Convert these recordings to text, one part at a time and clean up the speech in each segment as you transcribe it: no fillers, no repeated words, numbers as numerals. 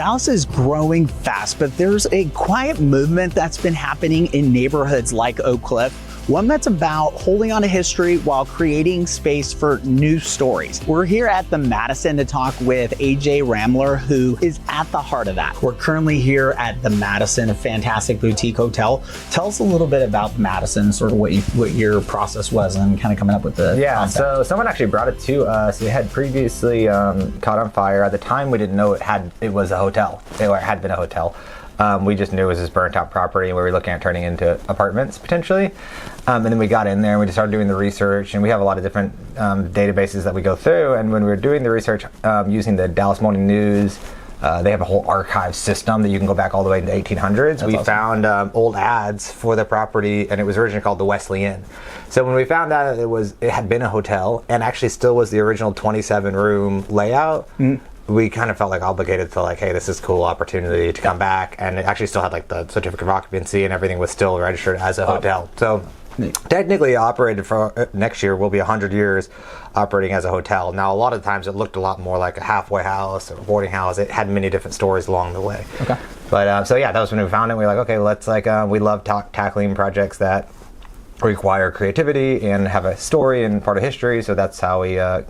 Dallas is growing fast, but there's a quiet movement that's been happening in neighborhoods like Oak Cliff. One that's about holding on to history while creating space for new stories. We're here at the Madison to talk with AJ Ramler, who is at the heart of that. We're currently here at the Madison, a fantastic boutique hotel. Tell us a little bit about Madison, sort of what your process was and kind of coming up with the concept. So someone actually brought it to us. It had previously caught on fire. At the time, we didn't know it was a hotel, or it had been a hotel. We just knew it was this burnt out property and we were looking at turning into apartments potentially. And then we got in there and we just started doing the research, and we have a lot of different databases that we go through. And when we were doing the research using the Dallas Morning News, they have a whole archive system that you can go back all the way into the 1800s. We found old ads for the property, and it was originally called the Wesley Inn. So when we found out it had been a hotel and actually still was the original 27-room layout, we kind of felt like obligated to hey, this is a cool opportunity to come back. And it actually still had the certificate of occupancy and everything was still registered as a hotel. So technically operated for next year will be 100 years operating as a hotel. Now a lot of times it looked a lot more like a halfway house or a boarding house. It had many different stories along the way. Okay. But so yeah, that was when we found it. We were like, okay, let's we love tackling projects that require creativity and have a story and part of history, so that's how we got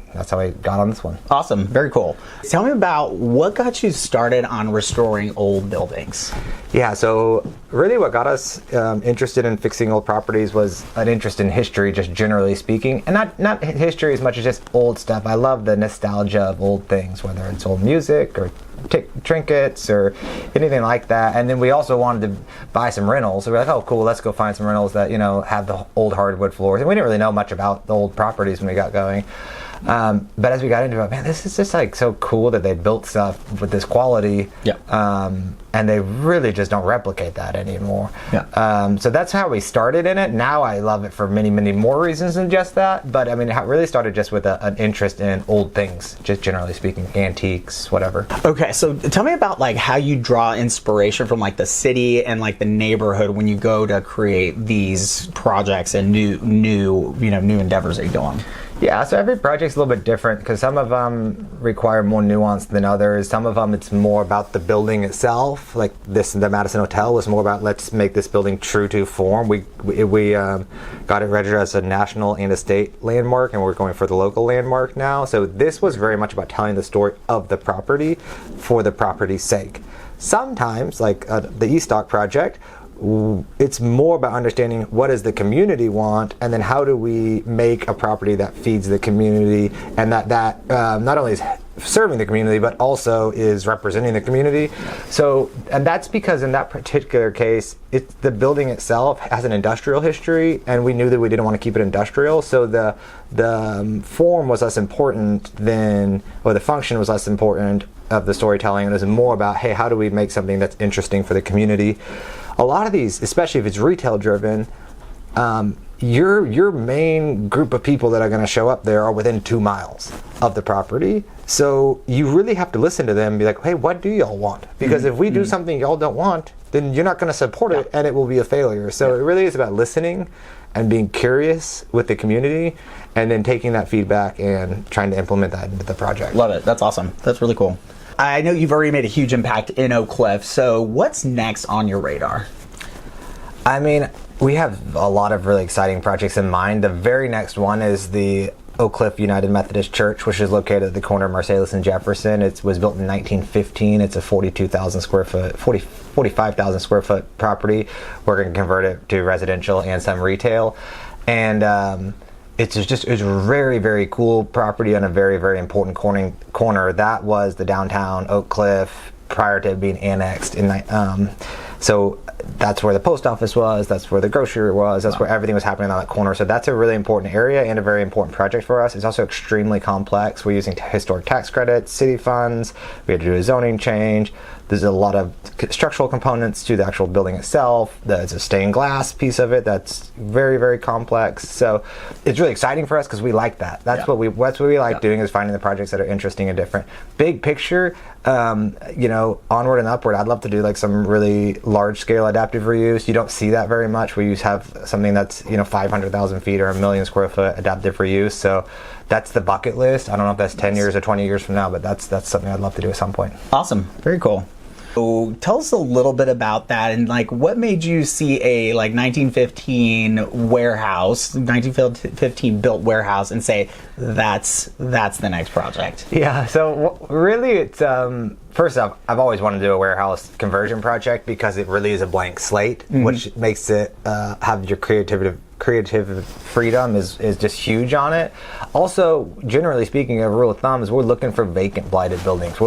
on this one. Awesome, very cool. Tell me about what got you started on restoring old buildings. Yeah, so really what got us interested in fixing old properties was an interest in history, just generally speaking, and not history as much as just old stuff. I love the nostalgia of old things, whether it's old music or trinkets or anything like that. And then we also wanted to buy some rentals, so we're like, oh cool, let's go find some rentals that have the old hardwood floors. And we didn't really know much about the old properties when we got going, but as we got into it, man, this is just so cool that they built stuff with this quality. And they really just don't replicate that anymore. So that's how we started in it. Now I love it for many more reasons than just that, but I mean it really started just with an interest in old things, just generally speaking, antiques, whatever. Okay, so tell me about how you draw inspiration from the city and the neighborhood when you go to create these projects and new endeavors that you're doing. Yeah, so every project's a little bit different because some of them require more nuance than others. Some of them it's more about the building itself. Like the Madison Hotel was more about let's make this building true to form. We got it registered as a national and a state landmark, and we're going for the local landmark now. So this was very much about telling the story of the property for the property's sake. Sometimes, like the East Dock project, it's more about understanding what does the community want, and then how do we make a property that feeds the community, and that not only is serving the community but also is representing the community. So, and that's because in that particular case, the building itself has an industrial history, and we knew that we didn't want to keep it industrial. So the form was less important or the function was less important of the storytelling. It was more about, hey, how do we make something that's interesting for the community? A lot of these, especially if it's retail driven, your main group of people that are going to show up there are within 2 miles of the property. So you really have to listen to them and be like, hey, what do y'all want? Because if we do something y'all don't want, then you're not going to support it, and it will be a failure. So it really is about listening and being curious with the community, and then taking that feedback and trying to implement that into the project. Love it. That's awesome. That's really cool. I know you've already made a huge impact in Oak Cliff, so what's next on your radar? I mean, we have a lot of really exciting projects in mind. The very next one is the Oak Cliff United Methodist Church, which is located at the corner of Marsalis and Jefferson. It was built in 1915. It's a 45,000 square foot property. We're going to convert it to residential and some retail. And it's a very, very cool property on a very, very important corner. That was the downtown Oak Cliff prior to it being annexed. So that's where the post office was, that's where the grocery was, that's where everything was happening on that corner. So that's a really important area and a very important project for us. It's also extremely complex. We're using historic tax credits, city funds, we had to do a zoning change. There's a lot of structural components to the actual building itself. There's a stained glass piece of it that's very, very complex. So it's really exciting for us because we like that. That's what we like doing, is finding the projects that are interesting and different. Big picture, onward and upward. I'd love to do some really large scale adaptive reuse. You don't see that very much. We have something that's 500,000 feet or 1 million square foot adaptive reuse. So that's the bucket list. I don't know if that's 10 years or 20 years from now, but that's something I'd love to do at some point. Awesome. Very cool. So tell us a little bit about that, and like what made you see a like 1915 warehouse, 1915 built warehouse, and say that's the next project. Yeah, so really it's first off, I've always wanted to do a warehouse conversion project because it really is a blank slate, which makes it have your creative freedom is just huge on it. Also, generally speaking, a rule of thumb is we're looking for vacant, blighted buildings.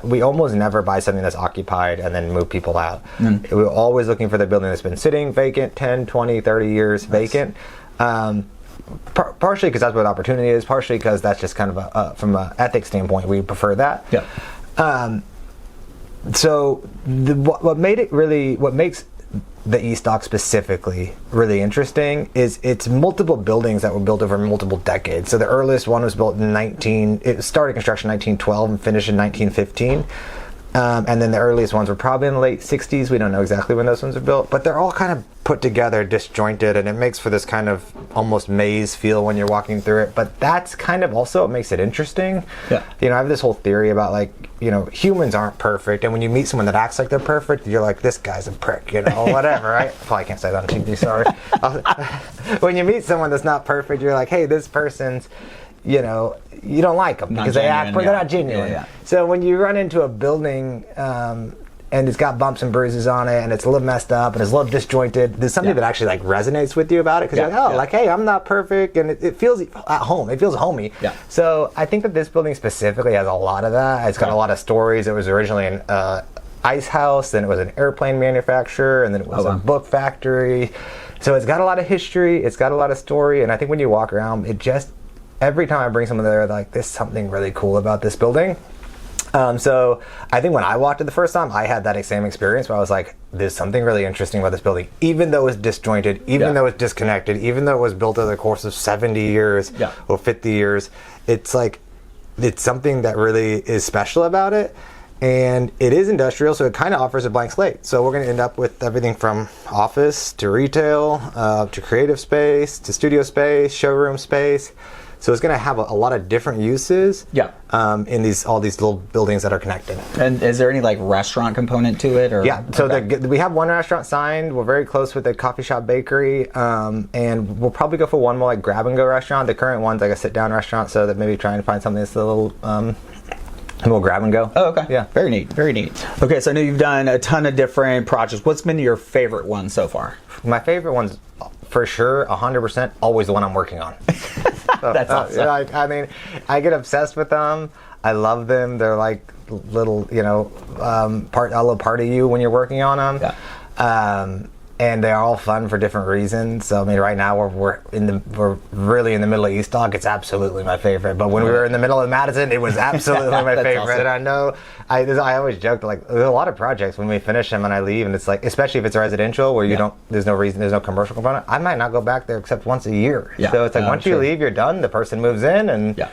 We almost never buy something that's occupied and then move people out. We're always looking for the building that's been sitting vacant 10, 20, 30 years vacant. Partially because that's where the opportunity is, partially because that's just kind of from an ethics standpoint, we prefer that. Yeah. So what makes the East Dock specifically really interesting is it's multiple buildings that were built over multiple decades. So the earliest one was built it started construction in 1912 and finished in 1915. And then the earliest ones were probably in the late 60s. We don't know exactly when those ones were built, but they're all kind of put together, disjointed, and it makes for this kind of almost maze feel when you're walking through it. But that's kind of also what makes it interesting. Yeah. I have this whole theory about humans aren't perfect, and when you meet someone that acts like they're perfect, you're like, this guy's a prick, whatever, right? Probably can't say that on TV, sorry. When you meet someone that's not perfect, you're like, hey, this person's, you don't like them because they're not genuine. Yeah. So when you run into a building and it's got bumps and bruises on it and it's a little messed up and it's a little disjointed, there's something that actually resonates with you about it because you're like, hey, I'm not perfect, and it feels at home. It feels homey. Yeah. So I think that this building specifically has a lot of that. It's got a lot of stories. It was originally an ice house, then it was an airplane manufacturer, and then it was a book factory. So it's got a lot of history. It's got a lot of story, and I think when you walk around, every time I bring someone there, like, there's something really cool about this building. So I think when I walked it the first time, I had that same experience where I was like, there's something really interesting about this building. Even though it's disjointed, even though it's disconnected, even though it was built over the course of 70 years or 50 years, it's something that really is special about it. And it is industrial, so it kind of offers a blank slate. So we're going to end up with everything from office to retail to creative space to studio space, showroom space. So it's going to have a lot of different uses in all these little buildings that are connected. And is there any restaurant component to it? Or? Yeah, so we have one restaurant signed. We're very close with a coffee shop bakery, and we'll probably go for one more grab-and-go restaurant. The current one's a sit-down restaurant, so that maybe trying to find something that's a little grab and go. Oh, okay. Yeah. Very neat. Very neat. Okay, so I know you've done a ton of different projects. What's been your favorite one so far? My favorite one's for sure, 100%, always the one I'm working on. That's awesome. I get obsessed with them. I love them. They're like little, a little part of you when you're working on them. Yeah. And they're all fun for different reasons. So right now we're really in the middle of East Dock. It's absolutely my favorite. But when we were in the middle of Madison, it was absolutely my favorite. Awesome. And I know I always joke there's a lot of projects when we finish them and I leave, and it's especially if it's residential where there's no commercial component. I might not go back there except once a year. Yeah. So it's once you leave, you're done. The person moves in and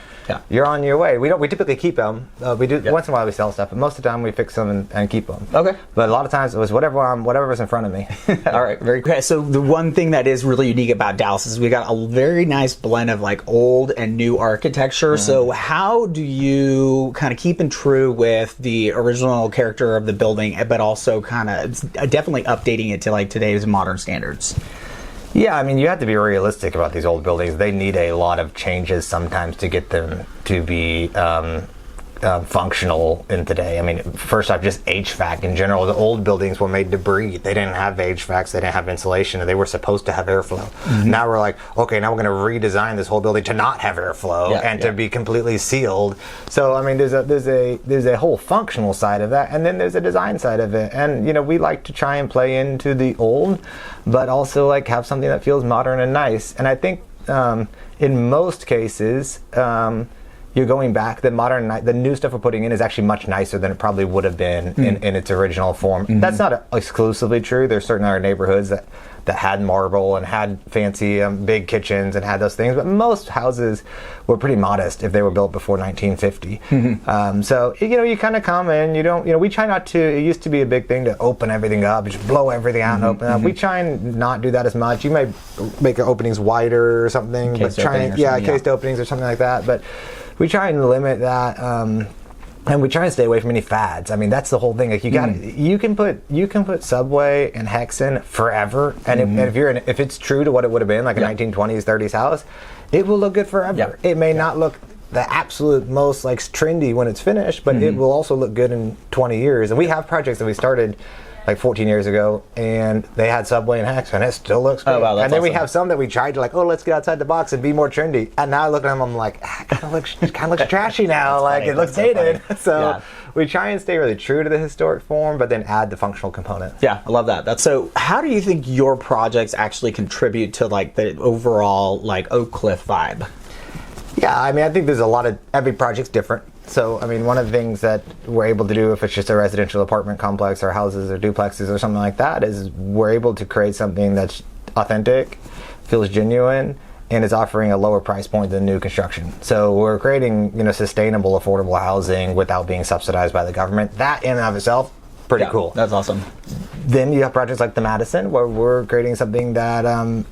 you're on your way. We typically keep them. We do once in a while we sell stuff, but most of the time we fix them and keep them. Okay. But a lot of times it was whatever's in front of me. All right, very good. So the one thing that is really unique about Dallas is we got a very nice blend of old and new architecture. Mm-hmm. So how do you kind of keep in true with the original character of the building, but also kind of definitely updating it to today's modern standards? Yeah, you have to be realistic about these old buildings. They need a lot of changes sometimes to get them to be functional in today. First off, just HVAC in general. The old buildings were made to breathe. They didn't have HVACs. They didn't have insulation, and they were supposed to have airflow. Mm-hmm. Now we're okay, now we're going to redesign this whole building to not have airflow to be completely sealed. So there's a whole functional side of that, and then there's a design side of it. And we like to try and play into the old, but also have something that feels modern and nice. And I think in most cases, you're going back. The new stuff we're putting in is actually much nicer than it probably would have been in its original form. Mm-hmm. That's not exclusively true. There's certain other neighborhoods that had marble and had fancy big kitchens and had those things, but most houses were pretty modest if they were built before 1950. Mm-hmm. So you kind of come in. You don't. We try not to. It used to be a big thing to open everything up, just blow everything out and open up. We try and not do that as much. You may make our openings wider or something, cased openings or something like that. But we try and limit that And we try and stay away from any fads. I mean, that's the whole thing. Like you can put Subway and Hex in forever, and if it's true to what it would have been, like a 1920s, 30s house, it will look good forever. Yep. It may not look the absolute most like trendy when it's finished, but it will also look good in 20 years. And we have projects that we started like 14 years ago, and they had Subway and Hex, and it still looks great. Oh, wow, that's and then we awesome. have some that we tried to like, oh, let's get outside the box and be more trendy. And now I look at them, I'm like, it kind of looks trashy now. Like funny. it looks That's so dated. funny. So Yeah. we try and stay really true to the historic form, but then add the functional component. Yeah, I love that. So how do you think your projects actually contribute to like the overall like Oak Cliff vibe? Yeah, I mean, I think there's every project's different. So, I mean, one of the things that we're able to do if it's just a residential apartment complex or houses or duplexes or something like that is we're able to create something that's authentic, feels genuine, and is offering a lower price point than new construction. So we're creating, sustainable, affordable housing without being subsidized by the government. That in and of itself, pretty cool. That's awesome. Then you have projects like the Madison, where we're creating something that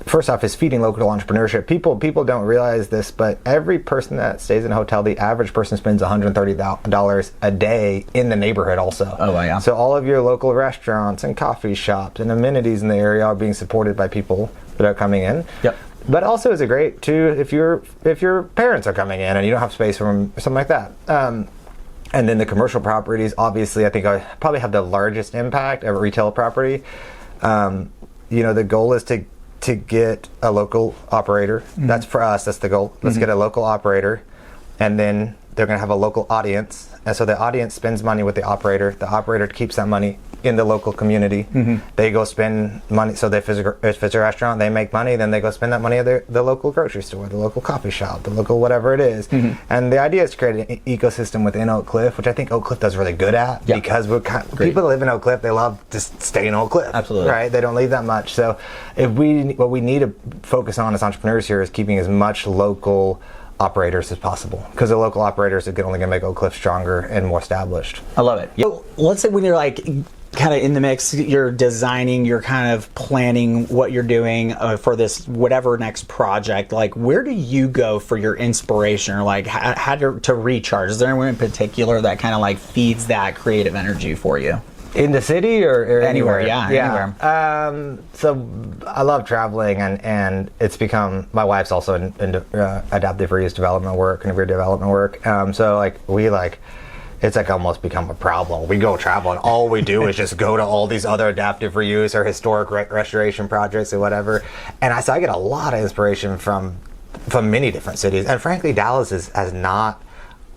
first off is feeding local entrepreneurship. People don't realize this, but every person that stays in a hotel, the average person spends $130 a day in the neighborhood also. Oh, yeah. So all of your local restaurants and coffee shops and amenities in the area are being supported by people that are coming in. Yep. But also is it great too if your parents are coming in and you don't have space for them, something like that. And then the commercial properties, obviously, I think I probably have the largest impact of a retail property. The goal is to get a local operator. That's for us, that's the goal. Let's get a local operator, and then they're going to have a local audience. And so the audience spends money with the operator keeps that money in the local community. They go spend money, so if it's a restaurant, they make money, then they go spend that money at the local grocery store, the local coffee shop, the local whatever it is. And the idea is to create an ecosystem within Oak Cliff, which I think Oak Cliff does really good at, because people that live in Oak Cliff, they love to stay in Oak Cliff. Absolutely. Right? They don't leave that much. So what we need to focus on as entrepreneurs here is keeping as much local operators as possible, because the local operators are only going to make Oak Cliff stronger and more established. I love it. So let's say when you're like kind of in the mix, you're designing, you're kind of planning what you're doing for this whatever next project, like where do you go for your inspiration, or like how to recharge? Is there anyone in particular that kind of like feeds that creative energy for you? In the city or anywhere? Anywhere. So I love traveling, and it's become, my wife's also in adaptive reuse development work and redevelopment work. It's like almost become a problem. We go travel and all we do is just go to all these other adaptive reuse or historic restoration projects or whatever. And I get a lot of inspiration from many different cities. And frankly, Dallas has not,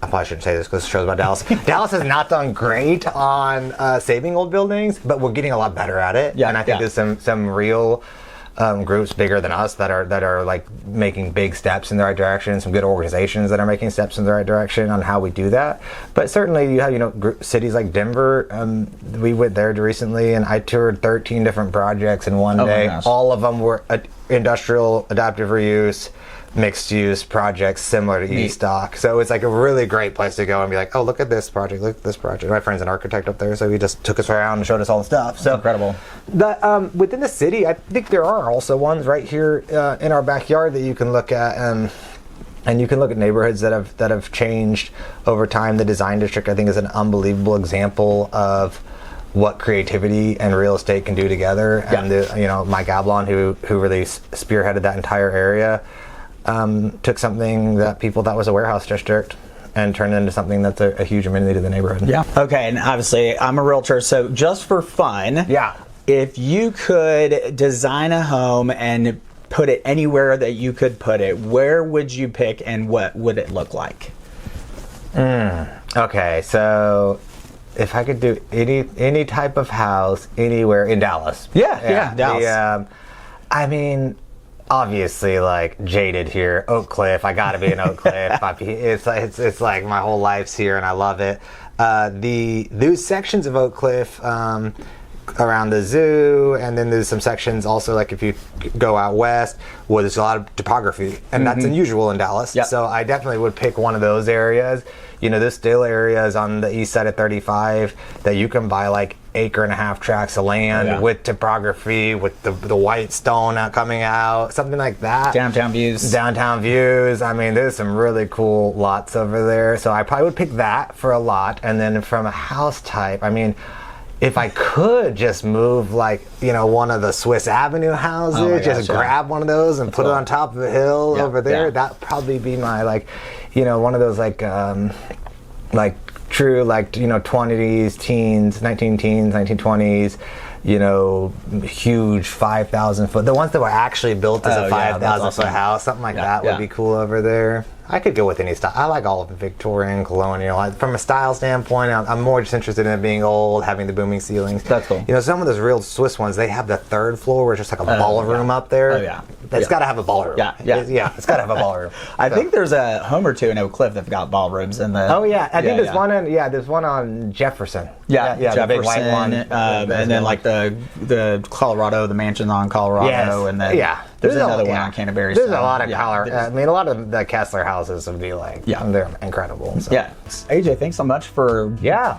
I probably shouldn't say this because the show's about Dallas. Dallas has not done great on saving old buildings, but we're getting a lot better at it. And I think there's some real groups bigger than us that are like making big steps in the right direction. Some good organizations that are making steps in the right direction on how we do that. But certainly you have cities like Denver. We went there recently, and I toured 13 different projects in one day. All of them were industrial adaptive reuse, mixed use projects similar to East Dock. So it's like a really great place to go and be like, oh, look at this project, look at this project. My friend's an architect up there, so he just took us around and showed us all the stuff. So incredible. Within the city, I think there are also ones right here in our backyard that you can look at. And you can look at neighborhoods that have changed over time. The Design District, I think, is an unbelievable example of what creativity and real estate can do together. And Mike Ablon, who really spearheaded that entire area, took something that people thought was a warehouse district and turned it into something that's a huge amenity to the neighborhood. Yeah. Okay, and obviously I'm a realtor, so just for fun, if you could design a home and put it anywhere that you could put it, where would you pick and what would it look like? Okay, so if I could do any type of house anywhere in Dallas. Dallas. I mean, obviously, like, jaded here, Oak Cliff. I gotta be in Oak Cliff. It's like my whole life's here, and I love it. Those sections of Oak Cliff around the zoo, and then there's some sections also, like if you go out west, where there's a lot of topography, and that's unusual in Dallas. So I definitely would pick one of those areas. There's still areas on the east side of 35 that you can buy like acre-and-a-half tracts of land with topography, with the white stone coming out, something like that. Downtown views. I mean, there's some really cool lots over there. So I probably would pick that for a lot. And then from a house type, I mean, if I could just move like, one of the Swiss Avenue houses, just grab one of those and put it on top of a hill over there, that'd probably be my one of those true 20s, teens, 1920s, huge 5,000 foot. The ones that were actually built as a 5,000 foot house, something like that would be cool over there. I could go with any style. I like all of the Victorian, colonial. From a style standpoint, I'm more just interested in it being old, having the booming ceilings. That's cool. Some of those real Swiss ones, they have the third floor where it's just like a ballroom up there. Oh, yeah. It's got to have a ballroom. It's got to have a ballroom. I think there's a home or two in Oak Cliff that've got ballrooms in the. Oh yeah, I think there's one on. Yeah, there's one on Jefferson. Jefferson, the big white one. And then like the Colorado, the mansion on Colorado, and then there's another one on Canterbury. There's a lot of color. I mean, a lot of the Kessler houses would be like, they're incredible. So. Yeah, AJ, thanks so much for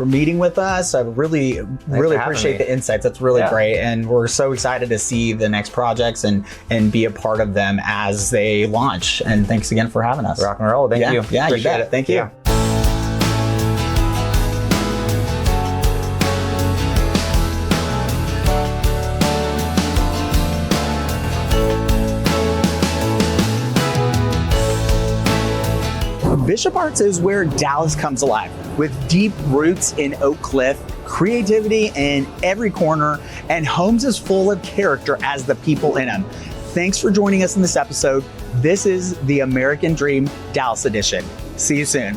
meeting with us. I really appreciate the insights. That's really great, and we're so excited to see the next projects and be a part of them as they launch. And thanks again for having us. Rock and roll. Thank you. Yeah, you bet. Thank you. Bishop Arts is where Dallas comes alive, with deep roots in Oak Cliff, creativity in every corner, and homes as full of character as the people in them. Thanks for joining us in this episode. This is the American Dream Dallas edition. See you soon.